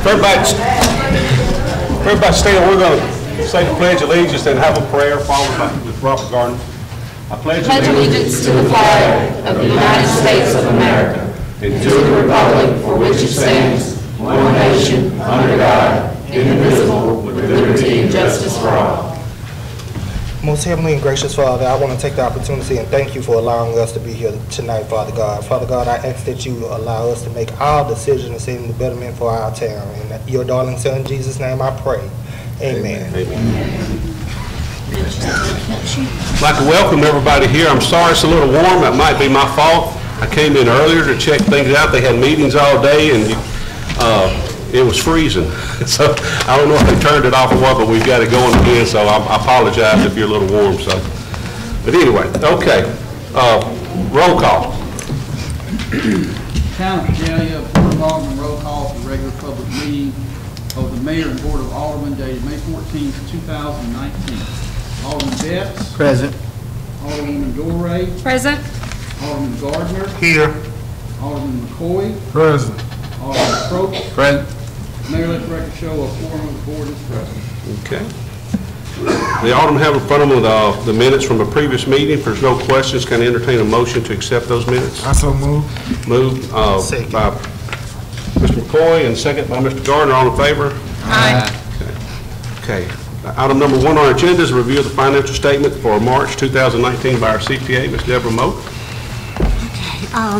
Everybody stand. We're going to say the Pledge of Allegiance and have a prayer followed by with Robert Gardner. I pledge allegiance to the flag of the United States of America and to the republic for which it stands, one nation, under God, indivisible, with liberty and justice for all. Most heavenly and gracious Father, I want to take the opportunity and thank you for allowing us to be here tonight, Father God. Father God, I ask that you allow us to make our decisions in the betterment for our town. In your darling Son, Jesus' name, I pray. Amen. Amen. I'd like to welcome everybody here. I'm sorry it's a little warm. That might be my fault. I came in earlier to check things out. They had meetings all day, and it was freezing. So I don't know if they turned it off or what, but we've got it going again, so I apologize if you're a little warm. So, but anyway, okay. Roll call. Town of Vidalia, Board of Alderman roll call for regular public meeting of the Mayor and Board of Aldermen dated May 14th, 2019. Alderman Betts. Present. Alderwoman Dorey. Present. Alderman Gardner. Here. Alderman McCoy. Present. Alderman Probst. Present. Mayor, let the record show a quorum of the board is present. Okay. The Alderman have in front of them the minutes from a previous meeting. If there's no questions, can I entertain a motion to accept those minutes? I so move. Moved by Mr. McCoy and second by Mr. Gardner. All in favor? Aye. Okay. Item number 1 on our agenda is a review of the financial statement for March 2019 by our CPA, Ms. Deborah Moak.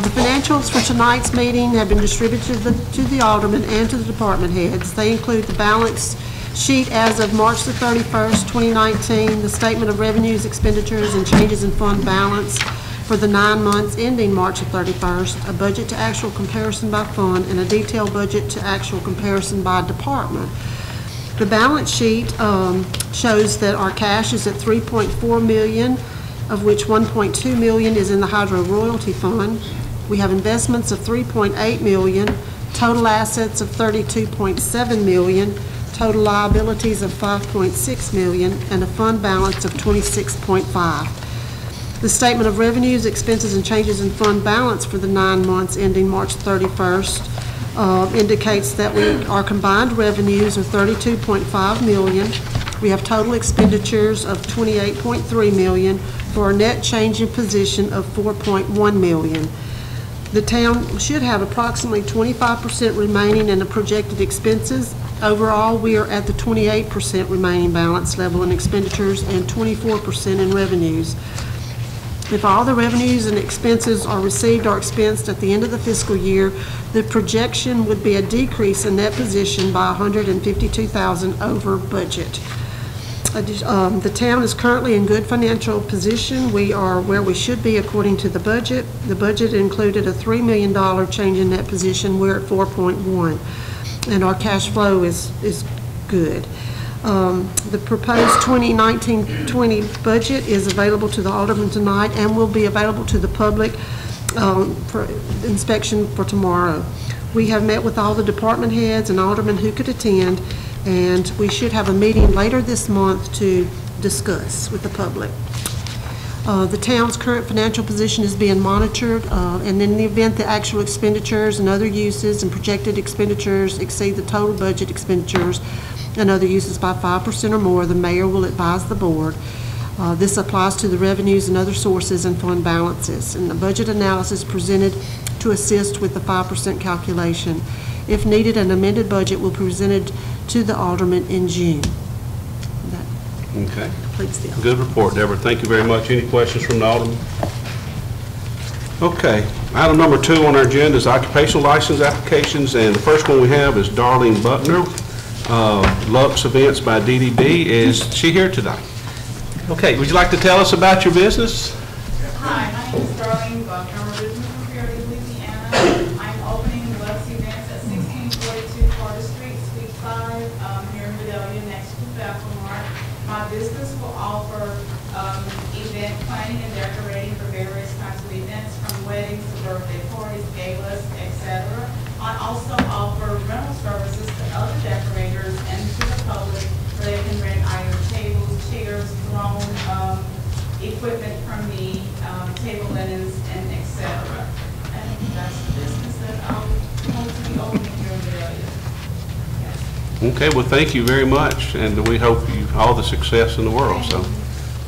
The financials for tonight's meeting have been distributed to the aldermen and to the department heads. They include the balance sheet as of March the 31st, 2019, the statement of revenues, expenditures, and changes in fund balance for the 9 months ending March the 31st, a budget to actual comparison by fund, and a detailed budget to actual comparison by department. The balance sheet shows that our cash is at $3.4 million, of which $1.2 million is in the hydro royalty fund. We have investments of $3.8 million, total assets of $32.7 million, total liabilities of $5.6 million, and a fund balance of $26.5. The statement of revenues, expenses, and changes in fund balance for the 9 months ending March 31st indicates that our combined revenues are $32.5 million. We have total expenditures of $28.3 million for a net change in position of $4.1 million. The town should have approximately 25% remaining in the projected expenses. Overall, we are at the 28% remaining balance level in expenditures and 24% in revenues. If all the revenues and expenses are received or expensed at the end of the fiscal year, the projection would be a decrease in that position by $152,000 over budget. The town is currently in good financial position. We are where we should be according to the budget. The budget included a $3 million change in that position. We're at 4.1, and our cash flow is good. The proposed 2019-20 budget is available to the aldermen tonight and will be available to the public for inspection for tomorrow. We have met with all the department heads and aldermen who could attend, and we should have a meeting later this month to discuss with the public. The town's current financial position is being monitored, and in the event the actual expenditures and other uses and projected expenditures exceed the total budget expenditures and other uses by 5% or more, the mayor will advise the board. This applies to the revenues and other sources and fund balances, and the budget analysis presented to assist with the 5% calculation. If needed, an amended budget will be presented to the aldermen in June. That okay. completes the Good report, Deborah. Thank you very much. Any questions from the alderman? Okay. Item number 2 on our agenda is occupational license applications, and the first one we have is Darlene Buckner. Lux Events by DDB. Is she here today? Okay. Would you like to tell us about your business? Hi, my name is Darlene Buckner. I'm a business from here in Louisiana. I'm opening Lux Events at 1642 Carter Street, Suite 5, here in Vidalia, next to Bethel Mart. My business will offer event planning and decorating for various kinds of events, from weddings to birthday parties, galas, etc. I also offer rental services to other decorators and to the public, where they can rent either tables, chairs, drone equipment from me, table linens, and etc. And that's the business that I'm going to be opening here in Vidalia. Okay, well, thank you very much, and we hope you all the success in the world, so,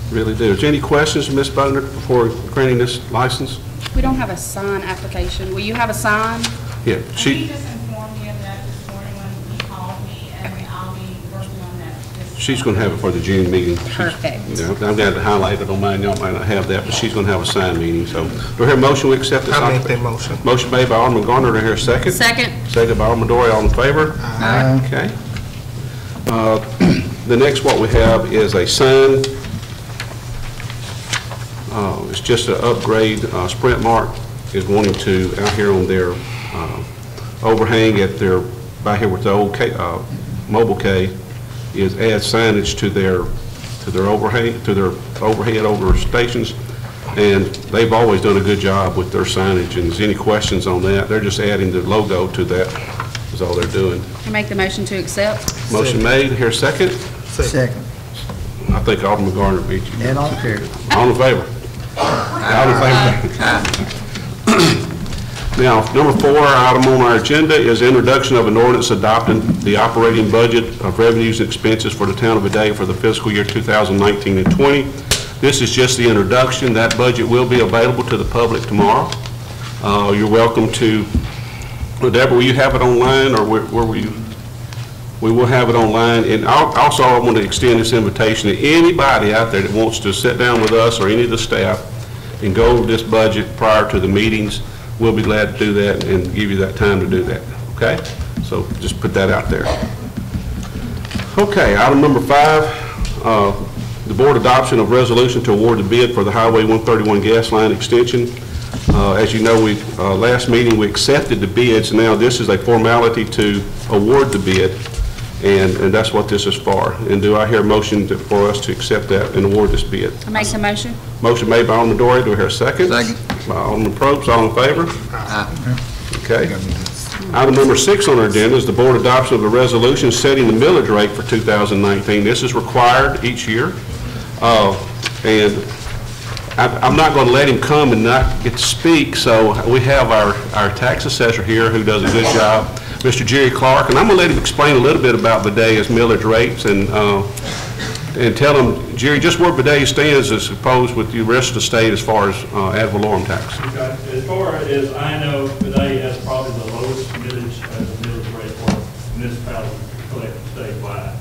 really do. Is there any questions, Ms. Butler, before granting this license? We don't have a sign application. Will you have a sign? Yeah, He just informed me of that this morning when he called me, and I'll be working on that this. she's going to have it for the June meeting. Perfect. You know, I've got to highlight it on mine, y'all might not have that, but she's going to have a sign meeting, so. Do I hear a motion we accept this? I make that motion. Motion made by Alderman Garner, do I hear a second? Second. Second by Alderman Dory, all in favor? Aye. Okay. The next what we have is a sign. It's just an upgrade. Sprint Mark is wanting to, out here on their overhang at their, by here with the old Mobile K, is add signage to their overhang, to their overhead over stations. And they've always done a good job with their signage. And if there's any questions on that, they're just adding the logo to that, is all they're doing. I make the motion to accept. Motion made, here second. Second. I think Alderman Garner beat you. And on care. All in favor? All in favor? Now, number 4 item on our agenda is introduction of an ordinance adopting the operating budget of revenues and expenses for the town of Vidalia for the fiscal year 2019 and 20. This is just the introduction. That budget will be available to the public tomorrow. You're welcome to, Deborah, will you have it online, or where will you? We will have it online. And also, I want to extend this invitation to anybody out there that wants to sit down with us or any of the staff and go over this budget prior to the meetings. We'll be glad to do that and give you that time to do that, okay? So just put that out there. Okay, item number 5, the board adoption of resolution to award the bid for the Highway 131 gas line extension. As you know, last meeting we accepted the bids. Now this is a formality to award the bid, and that's what this is for. And do I hear a motion for us to accept that and award this bid? I make the motion. Motion made by Alderman Dory. Do I hear a second? Second. By Alderman Probst. All in favor? Okay. Item number 6 on our agenda is the board adoption of a resolution setting the millage rate for 2019. This is required each year. And I'm not going to let him come and not get to speak, so we have our tax assessor here who does a good job, Mr. Jerry Clark, and I'm going to let him explain a little bit about Vidalia's millage rates and tell him, Jerry, just where Vidalia stands as opposed with the rest of the state as far as ad valorem tax. Okay. As far as I know, Vidalia has probably the lowest millage rate for municipalities collected statewide.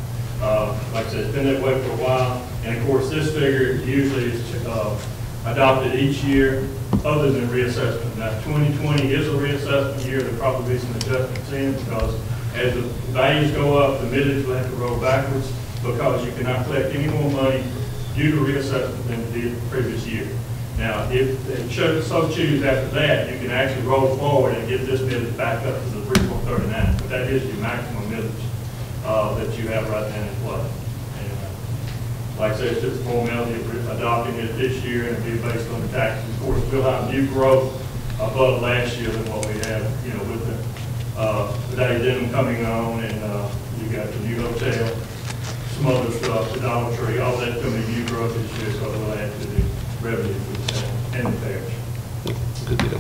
Like I said, it's been that way for a while, and of course, this figure usually is adopted each year, other than reassessment. Now, 2020 is a reassessment year. There'll probably be some adjustments in because as the values go up, the millage will have to roll backwards because you cannot collect any more money due to reassessment than the previous year. Now, if they so choose after that, you can actually roll forward and get this millage back up to the 3.39, but that is your maximum millage that you have right now in play. Like I said, it's just a formality of adopting it this year and be based on the taxes. Of course, we'll have new growth above last year than what we have, with the day denim coming on, and you got the new hotel, some other stuff, the Dollar Tree, all that's going to be new growth this year, so we'll add to the revenue for the town and the parish. Good deal.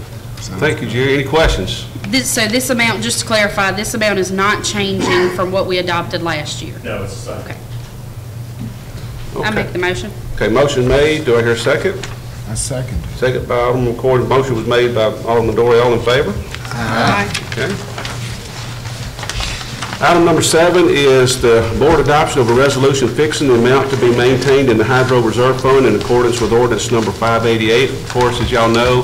Thank you, Jerry. Any questions? So this amount, just to clarify, this amount is not changing from what we adopted last year? No, it's the same. Okay. Okay. I make the motion. Okay, motion made. Do I hear a second? I second. Second by Alderman McCord. Motion was made by Alderman Dory. All in favor? Aye. Okay. Item number 7 is the board adoption of a resolution fixing the amount to be maintained in the Hydro Reserve Fund in accordance with ordinance number 588. Of course, as y'all know,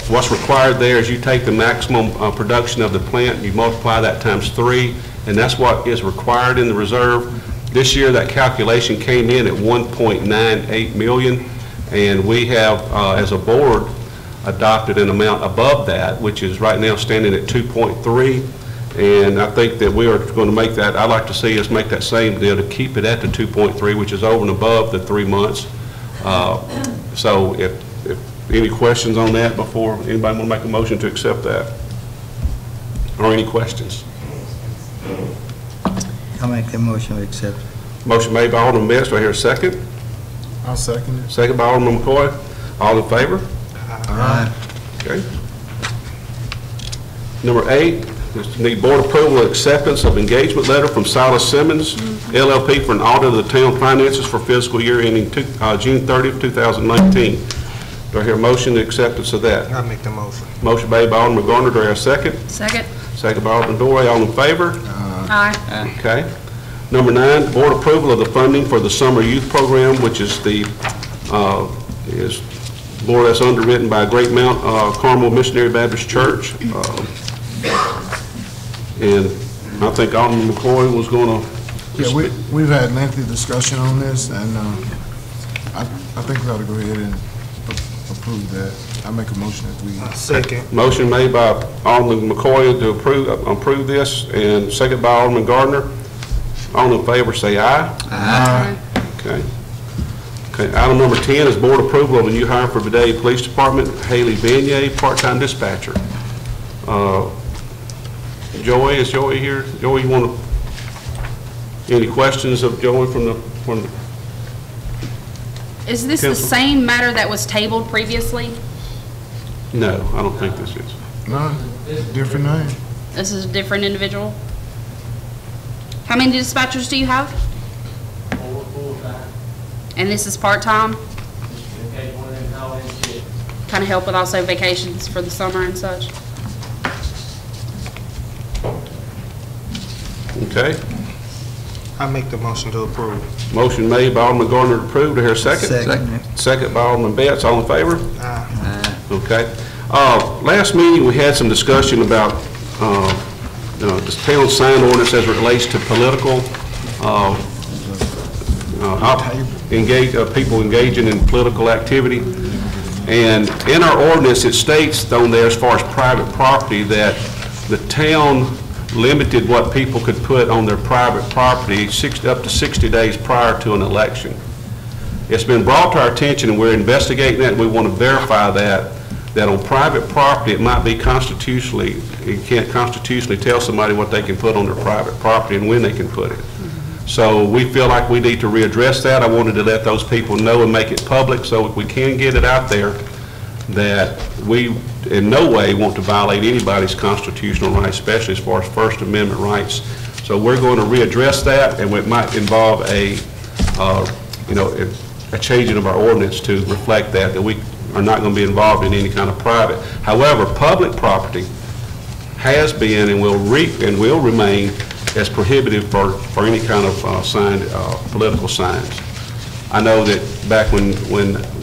what's required there is you take the maximum production of the plant, you multiply that times 3, and that's what is required in the reserve. This year, that calculation came in at 1.98 million, and we have, as a board, adopted an amount above that, which is right now standing at 2.3. And I think that we are going to make that, I'd like to see us make that same deal to keep it at the 2.3, which is over and above the 3 months. So if any questions on that before anybody want to make a motion to accept that? Or any questions? I'll make the motion to accept. Motion made by Alderman Best. Do I hear a second? I'll second it. Second by Alderman McCoy. All in favor? Aye. Okay. Number 8, Need board approval and acceptance of engagement letter from Silas Simmons, LLP, for an audit of the town finances for fiscal year ending June 30th, 2019. Do I hear a motion to acceptance of that? I make the motion. Motion made by Alderman Garner. Do I hear a second? Second. Second by Alderman Dory. All in favor? Aye. Okay. Number 9, board approval of the funding for the summer youth program, which is the, is more or less underwritten by Great Mount Carmel Missionary Baptist Church. And I think Alderman McCoy was going to... Yeah, we've had lengthy discussion on this, and I think we ought to go ahead and approve that. I make a motion that we... Second. Motion made by Alderman McCoy to approve this, and second by Alderman Gardner. All in favor say aye. Aye. Okay. Okay. Item number 10 is board approval of a new hire for Vidalia Police Department, Haley Vanier, part-time dispatcher. Joey, is Joey here? Joey, you want to... Any questions of Joey from the Is this the Council? same matter that was tabled previously? No, I don't think this is. No, different name. This is a different individual? How many dispatchers do you have? 4 full-time. And this is part-time? In case one of them call in sick. Kind of help with also vacations for the summer and such? Okay. I make the motion to approve. Motion made by Alderman Gardner to approve. Do I hear a second? Second. Second by Alderman Betts. All in favor? Aye. Okay. Last meeting, we had some discussion about this town sign ordinance as it relates to political, people engaging in political activity. And in our ordinance, it states on there, as far as private property, that the town limited what people could put on their private property up to 60 days prior to an election. It's been brought to our attention, and we're investigating that, and we want to verify that on private property, it might be constitutionally, you can't constitutionally tell somebody what they can put on their private property and when they can put it. So we feel like we need to readdress that. I wanted to let those people know and make it public, so if we can get it out there, that we in no way want to violate anybody's constitutional rights, especially as far as First Amendment rights. So we're going to readdress that, and it might involve a changing of our ordinance to reflect that we are not going to be involved in any kind of private. However, public property has been and will remain as prohibited for any kind of political signs. I know that back when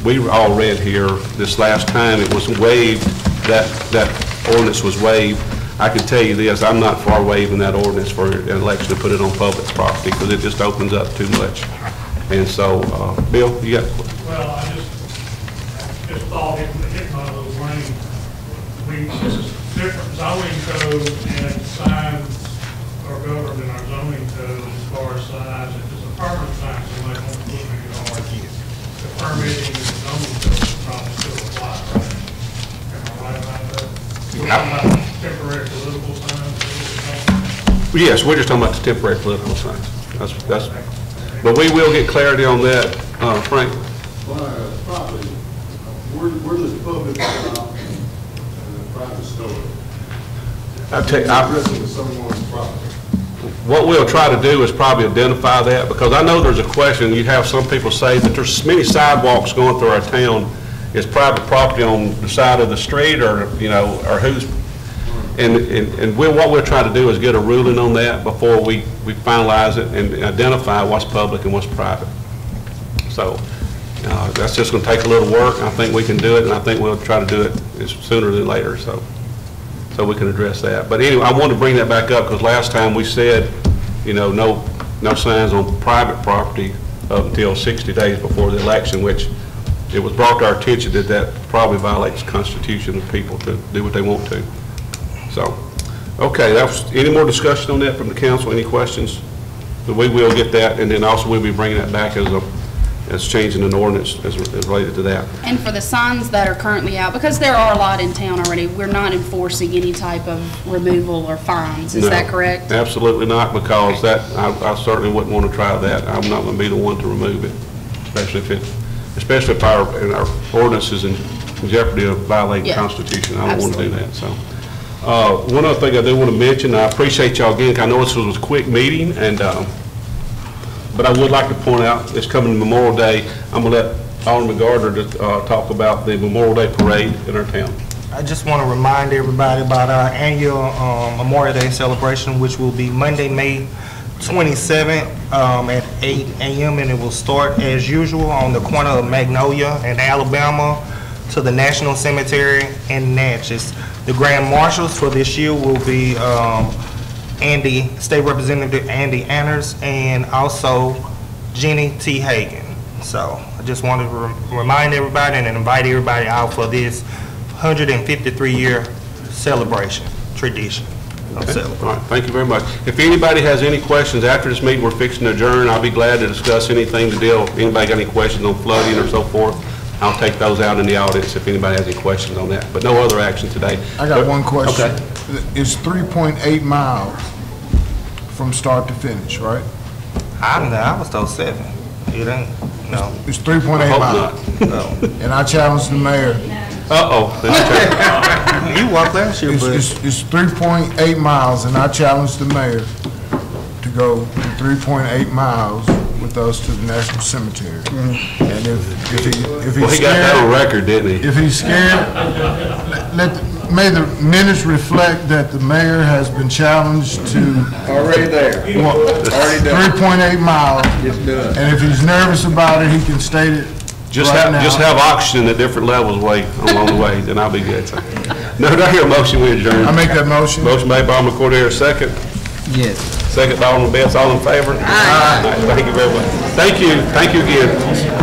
we all read here this last time, it was waived, that ordinance was waived. I can tell you this, I'm not for waiving that ordinance for an election to put it on public property, because it just opens up too much. And so, Bill, you got... Well, I just thought it hit my little brain. This is different zoning code, and signs are governed in our zoning code as far as signs. If it's a permanent sign, somebody won't put it in the permitting and zoning code will probably still apply, right? Am I right about that? We're talking about temporary political signs? Yes, we're just talking about the temporary political signs. That's, but we will get clarity on that, Frank. Property, where does public stop and private store? Addressing someone's property. What we'll try to do is probably identify that, because I know there's a question. You have some people say that there's many sidewalks going through our town. Is private property on the side of the street, or or who's? And what we'll try to do is get a ruling on that before we finalize it and identify what's public and what's private. So that's just going to take a little work. I think we can do it, and I think we'll try to do it sooner than later, so we can address that. But anyway, I wanted to bring that back up because last time we said, no signs on private property up until 60 days before the election, which it was brought to our attention that probably violates the Constitution of people to do what they want to. So, okay, any more discussion on that from the council? Any questions? But we will get that, and then also we'll be bringing that back as changing an ordinance as related to that. And for the signs that are currently out, because there are a lot in town already, we're not enforcing any type of removal or fines. Is that correct? Absolutely not, because I certainly wouldn't want to try that. I'm not going to be the one to remove it, especially if our ordinance is in jeopardy of violating the Constitution. I don't want to do that. So, One other thing I do want to mention, I appreciate y'all again, I know this was a quick meeting, and, but I would like to point out, it's coming Memorial Day. I'm going to let Alderman Gardner talk about the Memorial Day Parade in our town. I just want to remind everybody about our annual Memorial Day celebration, which will be Monday, May 27th at 8 a.m. and it will start as usual on the corner of Magnolia and Alabama to the National Cemetery in Natchez. The Grand Marshals for this year will be State Representative Andy Anners and also Jenny T. Hagan. So I just wanted to remind everybody and invite everybody out for this 153-year celebration, tradition. Okay. All right, thank you very much. If anybody has any questions after this meeting, we're fixing to adjourn. I'll be glad to discuss anything to deal. If anybody got any questions on flooding or so forth, I'll take those out in the audience if anybody has any questions on that. But no other action today. I got one question. Okay. It's 3.8 miles from start to finish, right? I was told 7. It ain't. No. It's 3.8 miles. No. And I challenged the mayor. You walked last year, but It's 3.8 miles, and I challenged the mayor to go 3.8 miles with us to the National Cemetery. And if Well, he's he got that on scared, record, didn't he? if he's scared, may the minutes reflect that the mayor has been challenged to Already there. 3.8 miles. It's done. And if he's nervous about it, he can state it Just right now. have oxygen at different levels along the way, then I'll be good. So. No, do I hear a motion we adjourn? I make that motion. Motion made by Alderman Cordier, second. Yes. Second by Alderman Betts, all in favor? Aye. Thank you very much. Thank you again.